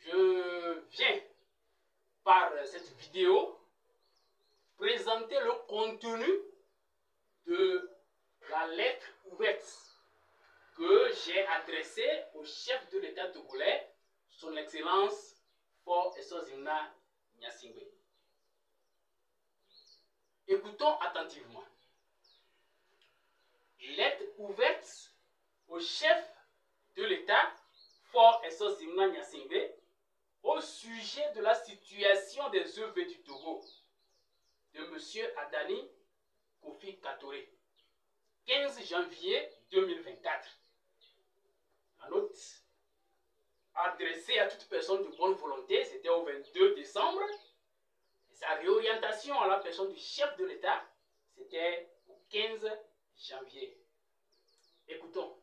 Je viens par cette vidéo présenter le contenu de la lettre ouverte que j'ai adressée au chef de l'État togolais, son Excellence Faure Essozimna Gnassingbé. Écoutons attentivement. Lettre ouverte au chef de l'État Faure Essozimna Gnassingbé au sujet de la situation des œuvres du Togo de M. Adani Kofi Katore, 15 janvier 2024. La note adressée à toute personne de bonne volonté, c'était au 22 décembre. Et sa réorientation à la personne du chef de l'État, c'était au 15 janvier. Écoutons.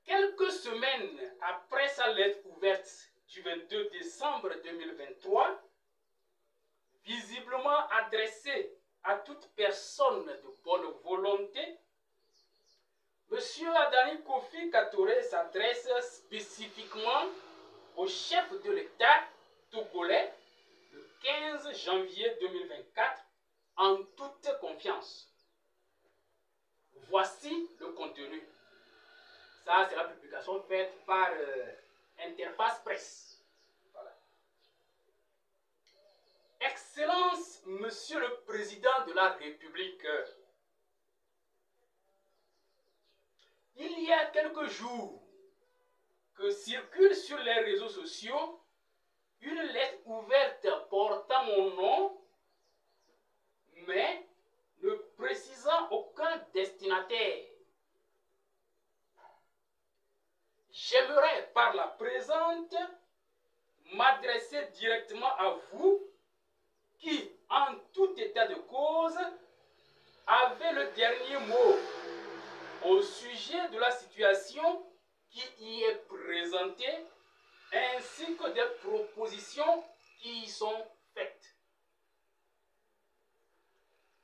Quelques semaines après sa lettre ouverte du 22 décembre 2023, visiblement adressée à toute personne de bonne volonté, M. Adani Kofi Katore s'adresse spécifiquement au chef de l'État togolais le 15 janvier 2024 en toute confiance. Voici le contenu. Ça, c'est la publication faite par Interface Presse. Voilà. Excellence, Monsieur le Président de la République, il y a quelques jours que circule sur les réseaux sociaux une lettre ouverte portant mon nom, mais ne précisant aucun destinataire. J'aimerais par la présente m'adresser directement à vous qui, en tout état de cause, avez le dernier mot au sujet de la situation qui y est présentée, ainsi que des propositions qui y sont faites.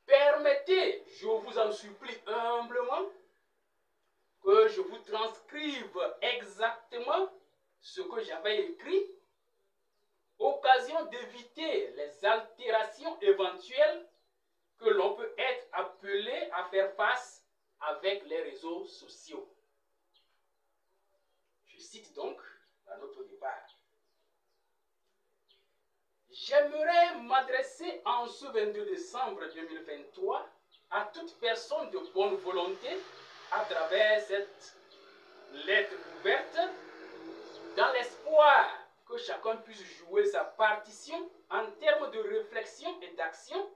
Permettez, je vous en supplie humblement, que je vous transcrive exactement ce que j'avais écrit, occasion d'éviter les altérations éventuelles que l'on peut être appelé à faire face avec les réseaux sociaux. Je cite donc la note au départ. J'aimerais m'adresser en ce 22 décembre 2023 à toute personne de bonne volonté à travers cette lettre ouverte, dans l'espoir que chacun puisse jouer sa partition en termes de réflexion et d'action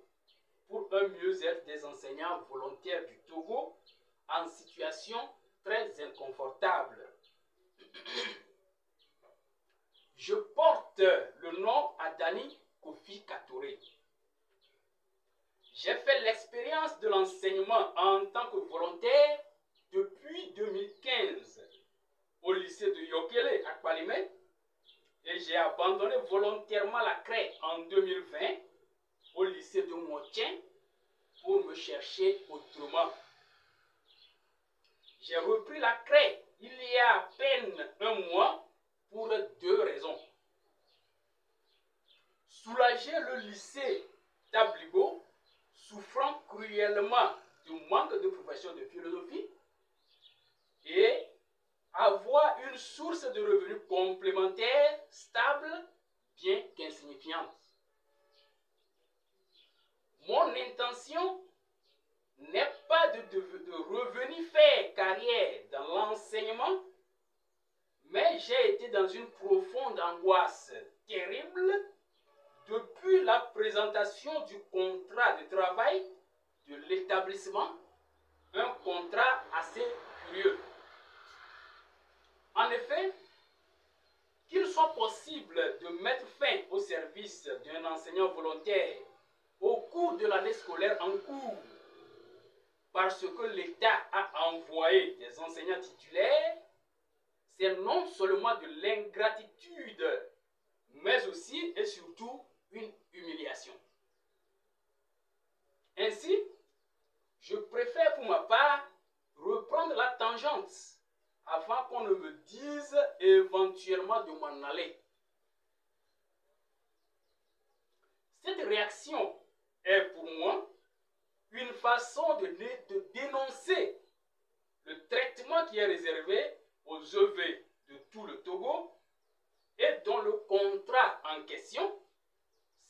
pour un mieux-être des enseignants volontaires du Togo en situation très inconfortable. Je porte le nom Adani Kofi Katore. J'ai fait l'expérience de l'enseignement en tant que volontaire depuis 2015 au lycée de Yokele à Kpalimé et j'ai abandonné volontairement la craie en 2020 au lycée de Montien pour me chercher autrement. J'ai repris la craie il y a à peine un mois pour deux raisons. Soulager le lycée d'Abligo, souffrant cruellement du manque de professeurs de philosophie, et avoir une source de revenus complémentaire, stable, bien qu'insignifiante. Mon intention n'est pas de revenir faire carrière dans l'enseignement, mais j'ai été dans une profonde angoisse terrible depuis la présentation du contrat de travail de l'établissement, un contrat assez curieux. En effet, qu'il soit possible de mettre fin au service d'un enseignant volontaire au cours de l'année scolaire en cours, parce que l'État a envoyé des enseignants titulaires, c'est non seulement de l'ingratitude, mais aussi et surtout une humiliation. Ainsi, je préfère pour ma part reprendre la tangente avant avant qu'on ne me dise éventuellement de m'en aller. Cette réaction est pour moi une façon de dénoncer le traitement qui est réservé aux EV de tout le Togo et dont le contrat en question,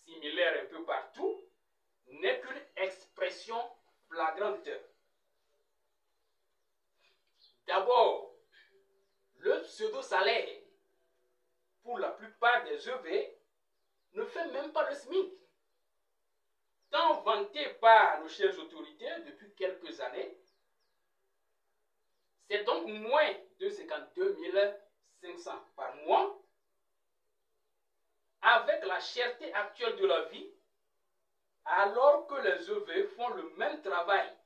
similaire un peu partout, n'est qu'une expression flagrante. D'abord, le pseudo-salaire, pour la plupart des EV, ne fait même pas le SMIC. Tant vanté par nos chères autorités depuis quelques années, c'est donc moins de 52 500 par mois. Avec la cherté actuelle de la vie, alors que les EV font le même travail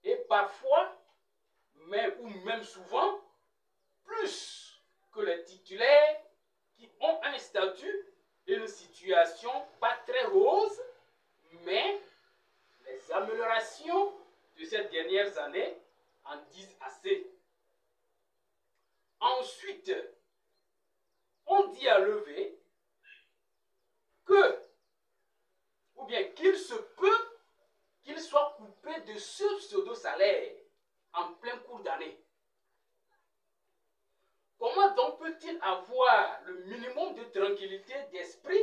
et parfois, ou même souvent, plus que les titulaires qui ont un statut et une situation pas très rose, mais les améliorations de ces dernières années en disent assez. Ensuite, on dit à l'EV que, ou bien qu'il se peut qu'il soit coupé de ce pseudo-salaire en plein cours d'année. Comment donc peut-il avoir le minimum de tranquillité d'esprit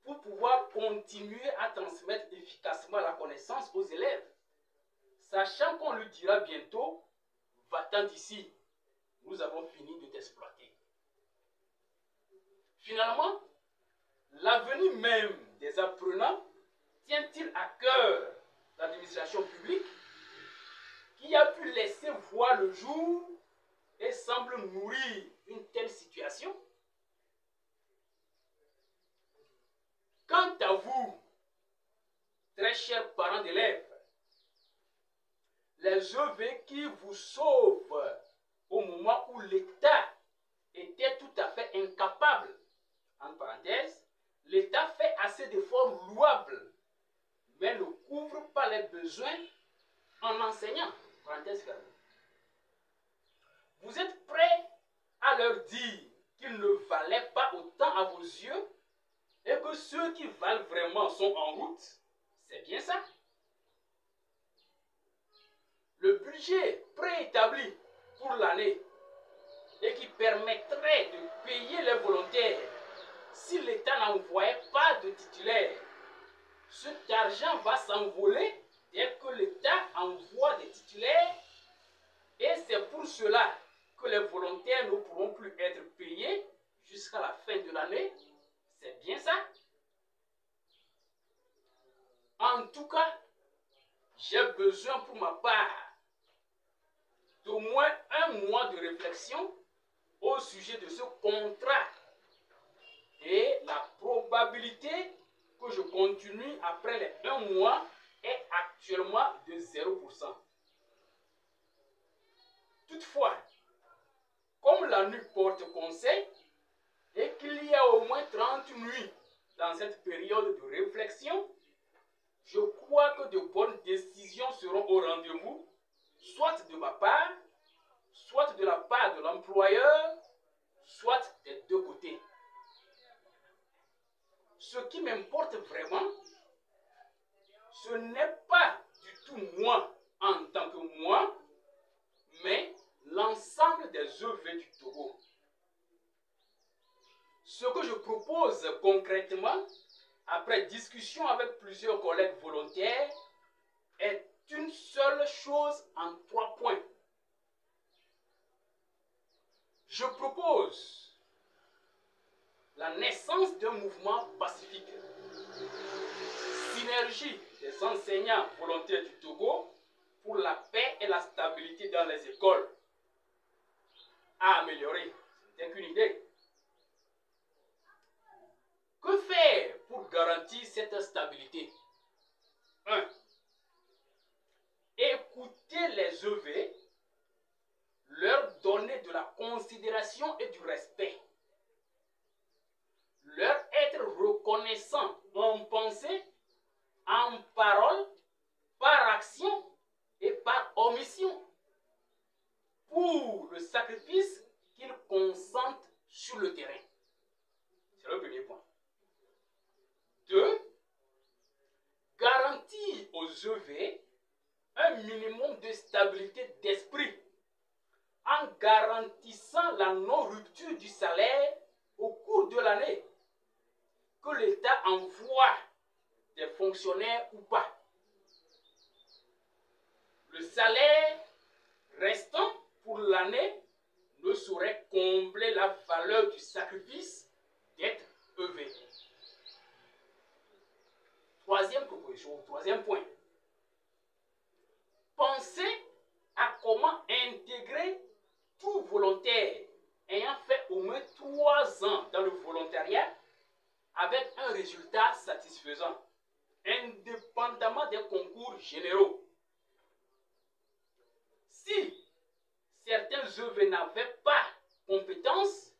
pour pouvoir continuer à transmettre efficacement la connaissance aux élèves, sachant qu'on lui dira bientôt, va-t'en d'ici, nous avons fini de t'exploiter. Finalement, l'avenir même des apprenants tient-il à cœur l'administration publique qui a pu laisser voir le jour et semble nourrir une telle situation? Quant à vous, très chers parents d'élèves, les EV qui vous sauvent au moment où l'État était tout à fait incapable, en parenthèse, l'État fait assez d'efforts louables, mais ne couvre pas les besoins en enseignant, parenthèse fermée. Vous êtes prêts à leur dire qu'ils ne valaient pas autant à vos yeux et que ceux qui valent vraiment sont en route? C'est bien ça. Le budget préétabli pour l'année et qui permettrait de payer les volontaires si l'État n'envoyait pas de titulaires, cet argent va s'envoler dès que l'État envoie des titulaires et c'est pour cela que les volontaires ne pourront plus être payés jusqu'à la fin de l'année. C'est bien ça. En tout cas, j'ai besoin pour ma part d'au moins un mois de réflexion au sujet de ce contrat et la probabilité que je continue après les 1 mois est actuellement de 0%. Toutefois, comme la nuit porte conseil et qu'il y a au moins 30 nuits dans cette période de réflexion, je crois que de bonnes décisions seront au rendez-vous, soit de ma part, soit de la part de l'employeur, soit des deux côtés. Ce qui m'importe vraiment, ce n'est pas du tout moi en tant que moi, mais l'ensemble des EV du Togo. Ce que je propose concrètement, après discussion avec plusieurs collègues volontaires, est une seule chose en 3 points. Je propose la naissance d'un mouvement pacifique, synergie des enseignants volontaires du Togo pour la paix et la stabilité dans les écoles, à améliorer. C'est qu'une idée. Que faire pour garantir cette stabilité? 1. Écouter les EV, leur donner de la considération et du respect, leur être reconnaissant en pensée, en parole, par action et par omission, pour le sacrifice qu'ils consentent sur le terrain. C'est le premier point. 2. Garantir aux EV un minimum de stabilité d'esprit en garantissant la non-rupture du salaire au cours de l'année, que l'État envoie des fonctionnaires ou pas. Le salaire restant pour l'année ne saurait combler la valeur du sacrifice d'être EV. Troisième proposition, troisième point. Pensez à comment intégrer tout volontaire ayant fait au moins 3 ans dans le volontariat avec un résultat satisfaisant, indépendamment des concours généraux. Si certains EV n'avaient pas compétence,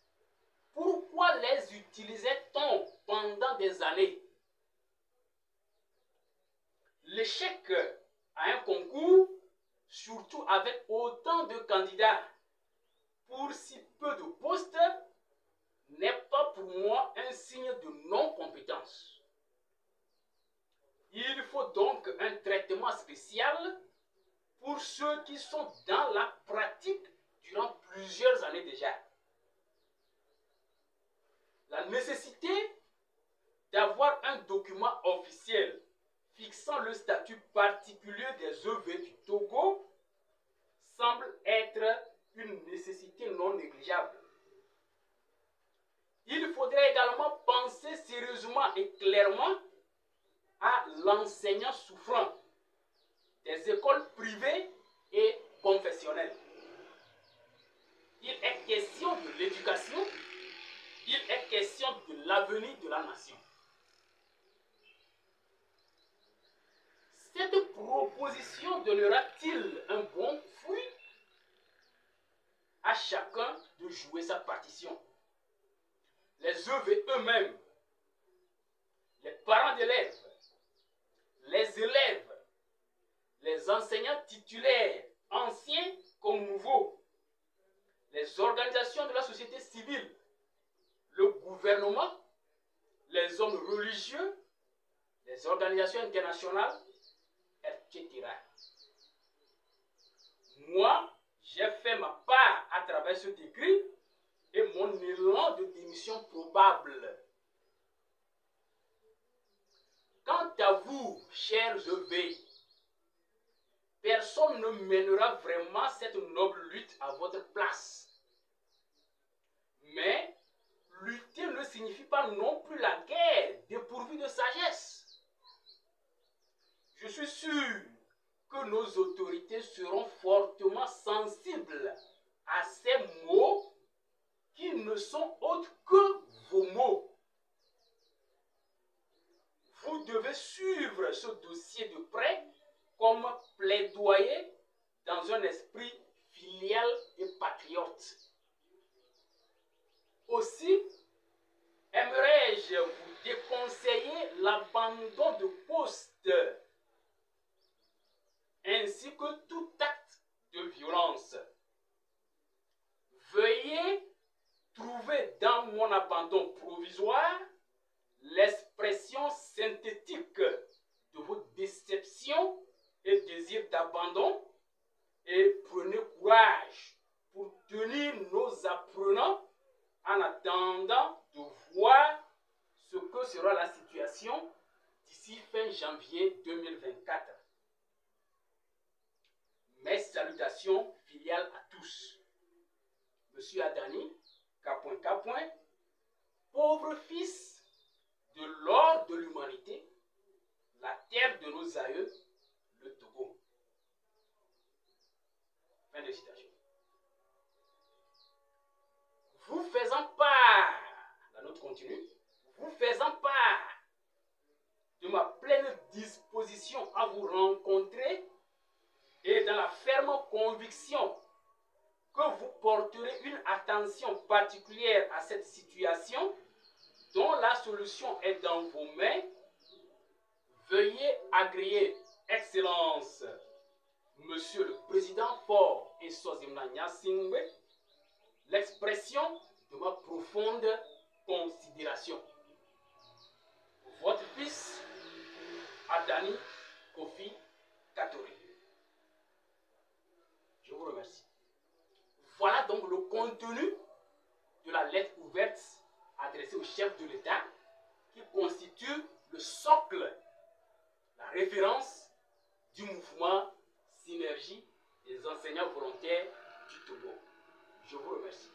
pourquoi les utilisait-on pendant des années? L'échec à un concours, surtout avec autant de candidats pour si peu de postes, n'est pas pour moi un signe de non-compétence. Il faut donc un traitement spécial pour ceux qui sont dans la pratique durant plusieurs années déjà. La nécessité d'avoir un document officiel fixant le statut particulier des EV du Togo semble être une nécessité non négligeable. Il faudrait également penser sérieusement et clairement à l'enseignant souffrant des écoles privées et confessionnelles. Il est question de l'éducation, il est question de l'avenir de la nation. Cette proposition donnera-t-il un bon fruit? À chacun de jouer sa partition. Les EV eux-mêmes, les parents d'élèves, les élèves, les enseignants titulaires, anciens comme nouveaux, les organisations de la société civile, le gouvernement, les hommes religieux, les organisations internationales, etc. Moi, j'ai fait ma part à travers ce décret et mon élan de démission probable. Quant à vous, chers EV, personne ne mènera vraiment cette noble lutte à votre place. Mais lutter ne signifie pas non plus la guerre dépourvue de sagesse. Je suis sûr que nos autorités seront fortement sensibles à ces mots qui ne sont autres que vos mots. Vous devez suivre ce dossier de près comme plaidoyer dans un esprit filial et patriote. Aussi, aimerais-je vous déconseiller l'abandon de poste ainsi que tout acte de violence. Veuillez trouver dans mon abandon provisoire l'expression synthétique de vos déceptions et désirs d'abandon et prenez courage pour tenir nos apprenants en attendant de voir ce que sera la situation d'ici fin janvier 2024. Mes salutations filiales à tous. Monsieur Adani, K. pauvre fils de l'or de l'humanité, la terre de nos aïeux, le Togo. Fin de citation. Vous faisant part, la note continue, vous faisant part de ma pleine disposition à vous rencontrer et dans la ferme conviction que vous porterez une attention particulière à cette situation dont la solution est dans vos mains, veuillez agréer, Excellence, Monsieur le Président Faure et Sozimna Nyasingbe, l'expression de ma profonde considération. Votre fils, Adani Kofi Katori. Je vous remercie. Voilà donc le contenu de la lettre ouverte adressée au chef de l'État qui constitue le socle, la référence du mouvement Synergie des enseignants volontaires du Togo. Je vous remercie.